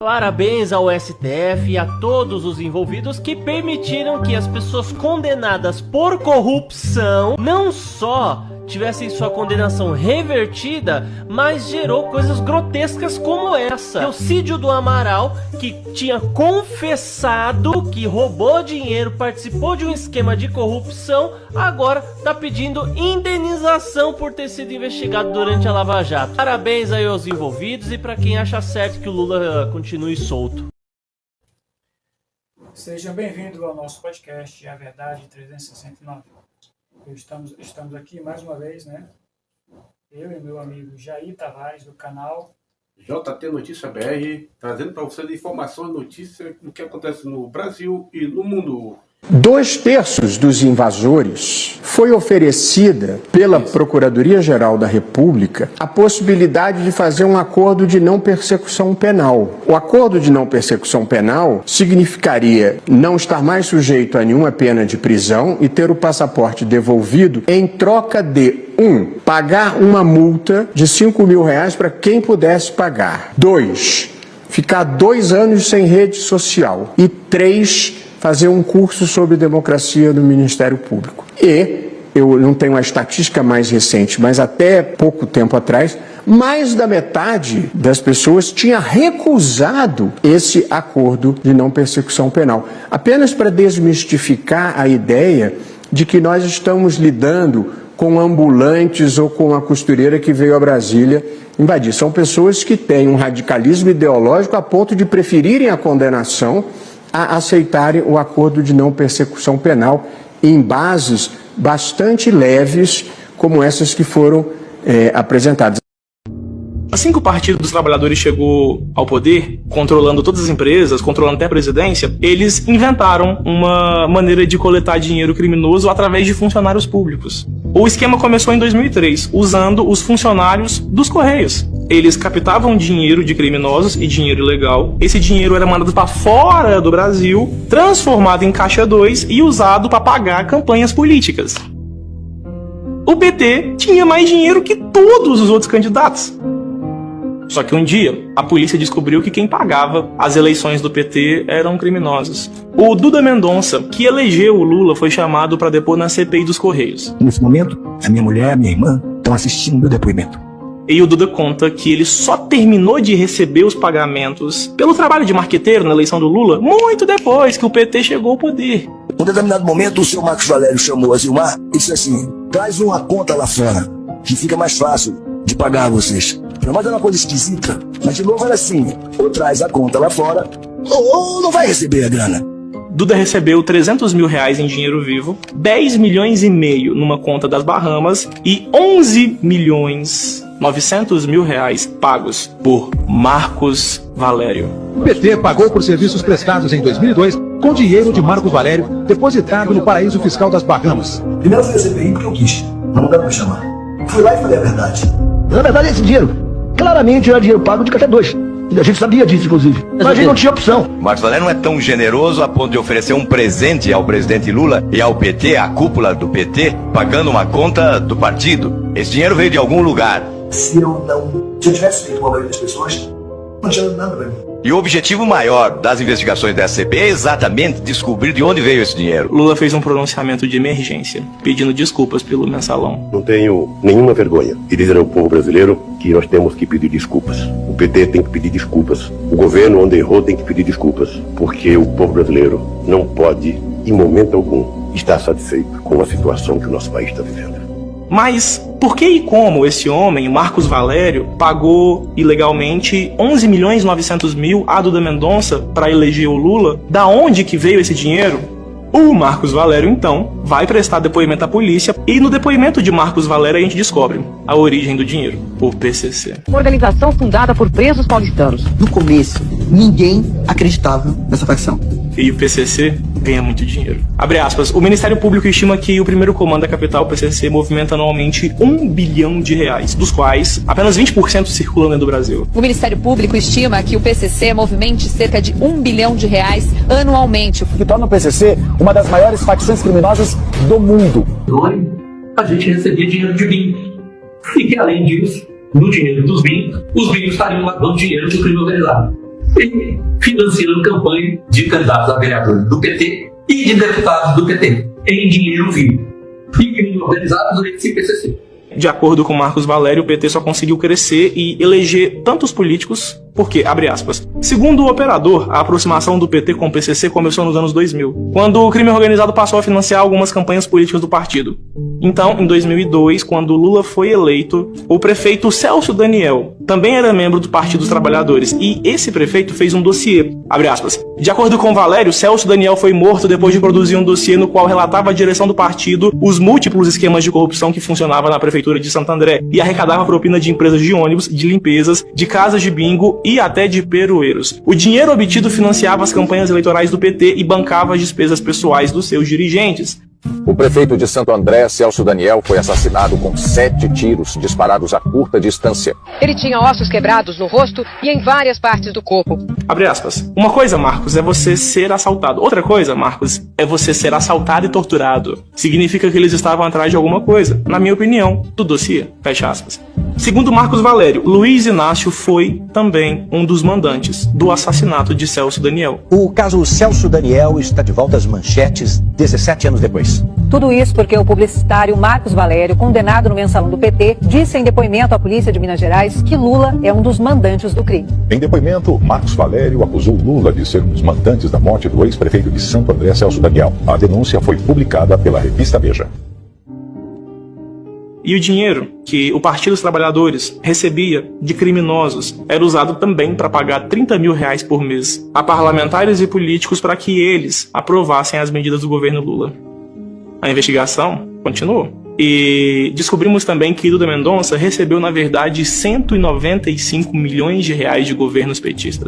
Parabéns ao STF e a todos os envolvidos que permitiram que as pessoas condenadas por corrupção não só tivessem sua condenação revertida, mas gerou coisas grotescas como essa. Elcídio do Amaral, que tinha confessado que roubou dinheiro, participou de um esquema de corrupção, agora tá pedindo indenização por ter sido investigado durante a Lava Jato. Parabéns aí aos envolvidos e para quem acha certo que o Lula continue solto. Sejam bem-vindos ao nosso podcast A Verdade 369. Estamos aqui mais uma vez, né? Eu e meu amigo Jair Tavares, do canal JT Notícia BR, trazendo para vocês informações e notícias do que acontece no Brasil e no mundo. 2/3 dos invasores foi oferecida pela Procuradoria-Geral da República a possibilidade de fazer um acordo de não persecução penal. O acordo de não persecução penal significaria não estar mais sujeito a nenhuma pena de prisão e ter o passaporte devolvido em troca de 1. Pagar uma multa de R$5.000 para quem pudesse pagar. 2. Ficar 2 anos sem rede social. E 3. Fazer um curso sobre democracia no Ministério Público. E, eu não tenho a estatística mais recente, mas até pouco tempo atrás, mais da metade das pessoas tinha recusado esse acordo de não persecução penal. Apenas para desmistificar a ideia de que nós estamos lidando com ambulantes ou com a costureira que veio a Brasília invadir. São pessoas que têm um radicalismo ideológico a ponto de preferirem a condenação a aceitarem o acordo de não persecução penal em bases bastante leves, como essas que foram apresentadas. Assim que o Partido dos Trabalhadores chegou ao poder, controlando todas as empresas, controlando até a presidência, eles inventaram uma maneira de coletar dinheiro criminoso através de funcionários públicos. O esquema começou em 2003, usando os funcionários dos Correios. Eles captavam dinheiro de criminosos e dinheiro ilegal. Esse dinheiro era mandado para fora do Brasil, transformado em caixa 2 e usado para pagar campanhas políticas. O PT tinha mais dinheiro que todos os outros candidatos. Só que um dia, a polícia descobriu que quem pagava as eleições do PT eram criminosos. O Duda Mendonça, que elegeu o Lula, foi chamado para depor na CPI dos Correios. Nesse momento, a minha mulher e a minha irmã estão assistindo o meu depoimento. E o Duda conta que ele só terminou de receber os pagamentos pelo trabalho de marqueteiro na eleição do Lula muito depois que o PT chegou ao poder. Em um determinado momento, o senhor Marcos Valério chamou a Zilmar e disse assim: traz uma conta lá fora, que fica mais fácil de pagar a vocês. Mas é uma coisa esquisita. Mas de novo era assim: ou traz a conta lá fora, ou não vai receber a grana. Duda recebeu R$300 mil em dinheiro vivo, 10 milhões e meio numa conta das Bahamas e 11.900.000 pagos por Marcos Valério. O PT pagou por serviços prestados em 2002 com dinheiro de Marcos Valério depositado no paraíso fiscal das Bahamas. Primeiro fui a CPI porque eu quis, mas não dá pra chamar. Fui lá e falei a verdade. Na verdade, esse dinheiro claramente era dinheiro pago de caixa 2. A gente sabia disso, inclusive. Mas a gente não tinha opção. Marcos Valério não é tão generoso a ponto de oferecer um presente ao presidente Lula e ao PT, à cúpula do PT, pagando uma conta do partido. Esse dinheiro veio de algum lugar. Se eu tivesse feito com a maioria das pessoas, não tinha nada pra mim. E o objetivo maior das investigações da SCP é exatamente descobrir de onde veio esse dinheiro. Lula fez um pronunciamento de emergência, pedindo desculpas pelo mensalão. Não tenho nenhuma vergonha de dizer ao povo brasileiro que nós temos que pedir desculpas. O PT tem que pedir desculpas. O governo, onde errou, tem que pedir desculpas. Porque o povo brasileiro não pode, em momento algum, estar satisfeito com a situação que o nosso país está vivendo. Mas por que e como esse homem, Marcos Valério, pagou ilegalmente 11.900.000 a Duda Mendonça para eleger o Lula? Da onde que veio esse dinheiro? O Marcos Valério, então, vai prestar depoimento à polícia e no depoimento de Marcos Valério a gente descobre a origem do dinheiro, o PCC. Uma organização fundada por presos paulistanos. No começo, ninguém acreditava nessa facção. E o PCC ganha muito dinheiro. Abre aspas, o Ministério Público estima que o primeiro comando da capital, o PCC, movimenta anualmente R$1 bilhão, dos quais apenas 20% circulam dentro do Brasil. O Ministério Público estima que o PCC movimente cerca de R$1 bilhão anualmente. Que torna o PCC uma das maiores facções criminosas do mundo. A gente recebia dinheiro de BIM. E que além disso, do dinheiro dos BIM, os BIM estariam lavando dinheiro do crime organizado. e financiando campanha de candidatos a vereador do PT e de deputados do PT, em dinheiro vivo, e crime organizado durante esse PCC. De acordo com Marcos Valério, o PT só conseguiu crescer e eleger tantos políticos porque, abre aspas, segundo o operador, a aproximação do PT com o PCC começou nos anos 2000, quando o crime organizado passou a financiar algumas campanhas políticas do partido. Então, em 2002, quando Lula foi eleito, o prefeito Celso Daniel também era membro do Partido dos Trabalhadores, e esse prefeito fez um dossiê, abre aspas. De acordo com Valério, Celso Daniel foi morto depois de produzir um dossiê no qual relatava a direção do partido os múltiplos esquemas de corrupção que funcionavam na prefeitura de Santo André e arrecadava propina de empresas de ônibus, de limpezas, de casas de bingo e até de peroeiros. O dinheiro obtido financiava as campanhas eleitorais do PT e bancava as despesas pessoais dos seus dirigentes. O prefeito de Santo André, Celso Daniel, foi assassinado com 7 tiros disparados a curta distância. Ele tinha ossos quebrados no rosto e em várias partes do corpo. Abre aspas. Uma coisa, Marcos, é você ser assaltado. Outra coisa, Marcos, é você ser assaltado e torturado. Significa que eles estavam atrás de alguma coisa. Na minha opinião, do dossiê. Fecha aspas. Segundo Marcos Valério, Luiz Inácio foi também um dos mandantes do assassinato de Celso Daniel. O caso Celso Daniel está de volta às manchetes 17 anos depois. Tudo isso porque o publicitário Marcos Valério, condenado no mensalão do PT, disse em depoimento à polícia de Minas Gerais que Lula é um dos mandantes do crime. Em depoimento, Marcos Valério acusou Lula de ser um dos mandantes da morte do ex-prefeito de Santo André, Celso Daniel. A denúncia foi publicada pela revista Veja. E o dinheiro que o Partido dos Trabalhadores recebia de criminosos era usado também para pagar 30 mil reais por mês a parlamentares e políticos para que eles aprovassem as medidas do governo Lula. A investigação continuou. E descobrimos também que Duda Mendonça recebeu, na verdade, 195 milhões de reais de governos petistas.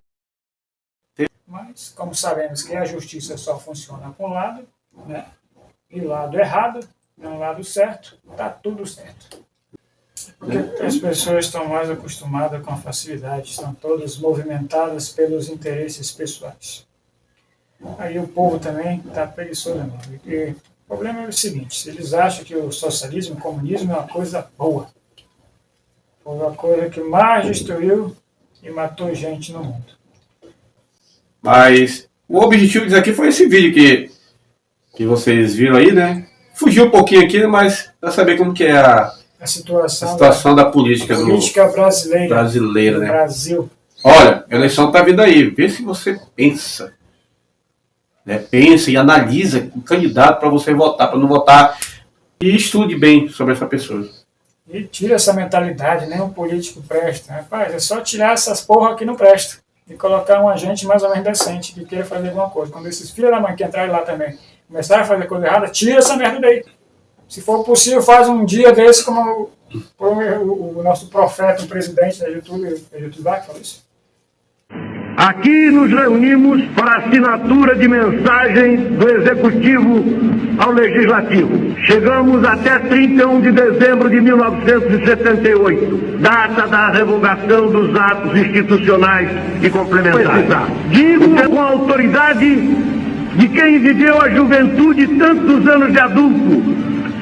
Mas, como sabemos que a justiça só funciona com um lado, né? E o lado errado, não o lado certo, tá tudo certo. Porque as pessoas estão mais acostumadas com a facilidade, estão todas movimentadas pelos interesses pessoais. Aí o povo também está preguiçoso, né? Porque o problema é o seguinte, eles acham que o socialismo, o comunismo é uma coisa boa. Foi uma coisa que mais destruiu e matou gente no mundo. Mas o objetivo disso aqui foi esse vídeo que vocês viram aí, né? Fugiu um pouquinho aqui, mas para saber como que é a situação da política brasileira, né? Brasil. Olha, a eleição está vindo aí. Vê se você pensa. Né? Pensa e analisa o candidato para você votar, para não votar. E estude bem sobre essa pessoa. E tira essa mentalidade, nem um político presta. Rapaz, é só tirar essas porra que não presta. E colocar um agente mais ou menos decente que queira fazer alguma coisa. Quando esses filhos da mãe que entrarem lá também começarem a fazer coisa errada, tira essa merda daí. Se for possível, faz um dia desse como o nosso profeta, o presidente da YouTube que falou isso. Aqui nos reunimos para assinatura de mensagens do Executivo ao Legislativo. Chegamos até 31 de dezembro de 1978, data da revogação dos atos institucionais e complementares. Digo com a autoridade de quem viveu a juventude e tantos anos de adulto,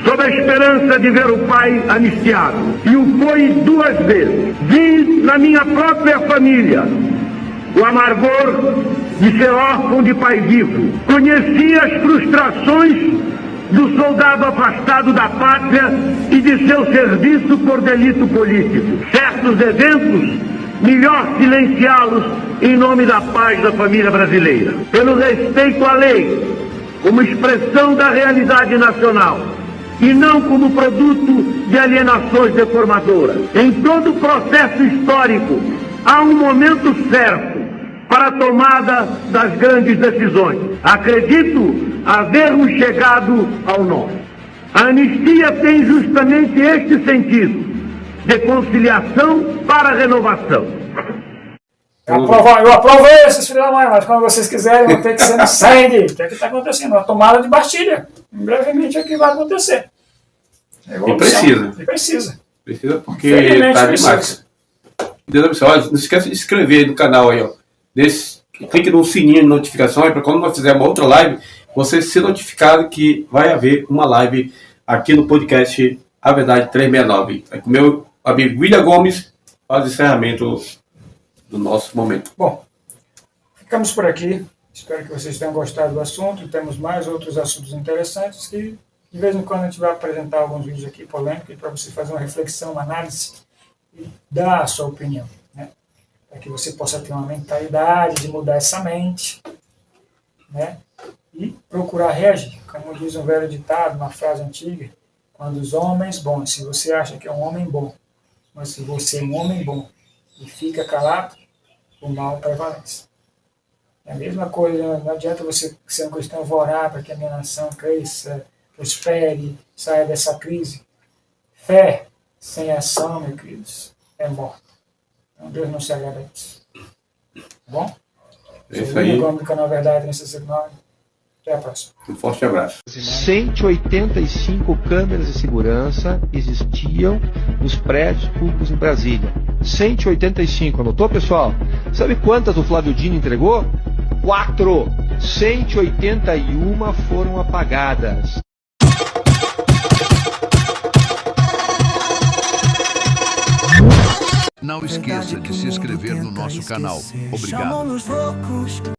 sob a esperança de ver o pai anistiado. E o foi 2 vezes. Vi na minha própria família o amargor de ser órfão de pai vivo. Conheci as frustrações do soldado afastado da pátria e de seu serviço por delito político. Certos eventos, melhor silenciá-los em nome da paz da família brasileira. Pelo respeito à lei, como expressão da realidade nacional, e não como produto de alienações deformadoras. Em todo o processo histórico, há um momento certo para a tomada das grandes decisões. Acredito havermos chegado ao nosso. A anistia tem justamente este sentido, de conciliação para renovação. Eu aprovo esses filhos da mãe, mas quando vocês quiserem, vão ter que ser no sangue. O que está acontecendo? Uma tomada de Bastilha. Brevemente é o que vai acontecer. E precisa. Precisa porque está demais. Olha, não esquece de se inscrever aí no canal aí, ó. Clique no sininho de notificação para quando nós fizermos outra live, você ser notificado que vai haver uma live aqui no podcast A Verdade 369. Aí com o meu amigo William Gomes faz o encerramento do nosso momento. Bom, Ficamos por aqui. Espero que vocês tenham gostado do assunto. Temos mais outros assuntos interessantes que, de vez em quando, a gente vai apresentar alguns vídeos aqui polêmicos para você fazer uma reflexão, uma análise e dar a sua opinião, né? Para que você possa ter uma mentalidade de mudar essa mente, né? E procurar reagir. Como diz um velho ditado, uma frase antiga, quando os homens bons, se você acha que é um homem bom, mas se você é um homem bom e fica calado, o mal prevalece. É a mesma coisa, não adianta você ser um cristão, vou orar para que a minha nação cresça, prospere, saia dessa crise. Fé sem ação, meus queridos, é morta. Então Deus não se agrada disso. Tá bom? É isso aí. No canal Verdade 369. Até a próxima. Um forte abraço. 185 câmeras de segurança existiam nos prédios públicos em Brasília. 185, anotou, pessoal? Sabe quantas o Flávio Dino entregou? 4. 181 foram apagadas. Não esqueça de se inscrever no nosso canal. Obrigado.